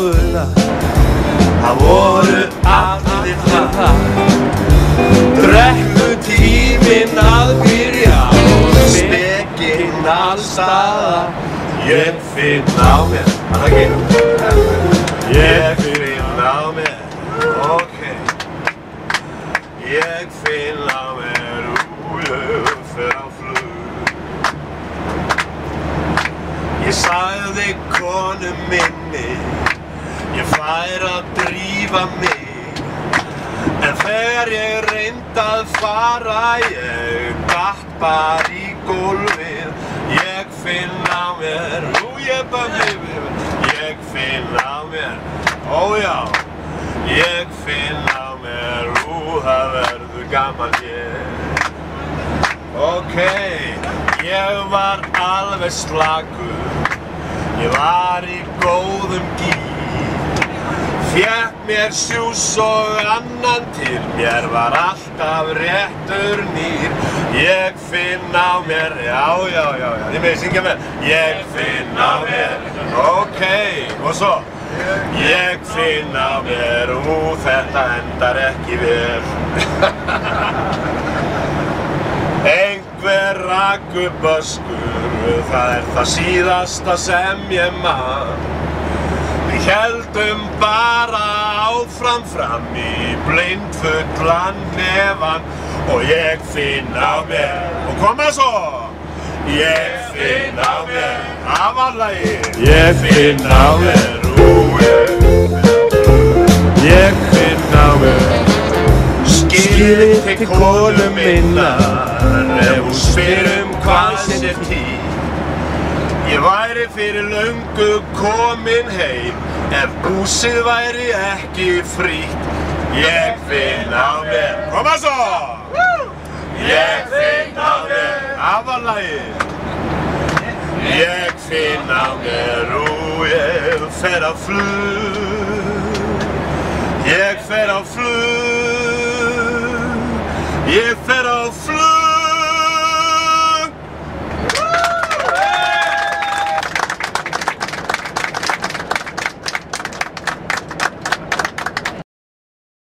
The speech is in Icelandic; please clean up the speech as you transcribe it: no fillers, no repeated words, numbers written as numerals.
stofuna. Það voru allir þar. Drekkutíminn að byrja og spekinn alls staðar. Ég finn á mér, ég finn á mér, ok. Ég finn á mér, ég fer á flug. Ég sagði konu minni, ég fær að drífa mig. En þegar ég reyndi að fara, ég datt bara í gólfið. Ég finn á mér, ég finn á mér, ó já. Ég finn á mér, það verður gaman hér. Ok, ég var alveg slakur, ég var í góðum gír. Fékk mér sjús og annan til, mér var alltaf réttur nýr. Ég finn á mér, já, þið megið syngja með. Ég finn á mér, ok, og svo. Ég finn á mér, þetta endar ekki vel. Einhver rak upp öskur, það það síðasta sem ég man. Við héldum bara áfram fram í blindfullan hnefann og ég finn á mér, og koma svo! Ég finn á mér, afarlagið. Ég finn á mér, ég finn á mér. Skilið til konu minnar ef hún spyr hvað sé tíð. Ég væri fyrir löngu komin heim ef búsið væri ekki frítt. Ég finn á mér, koma svo! Ég finn á mér, afarlagið. Ég finn á mér, ég fer á flug. Ég fer á flug. Ég fer á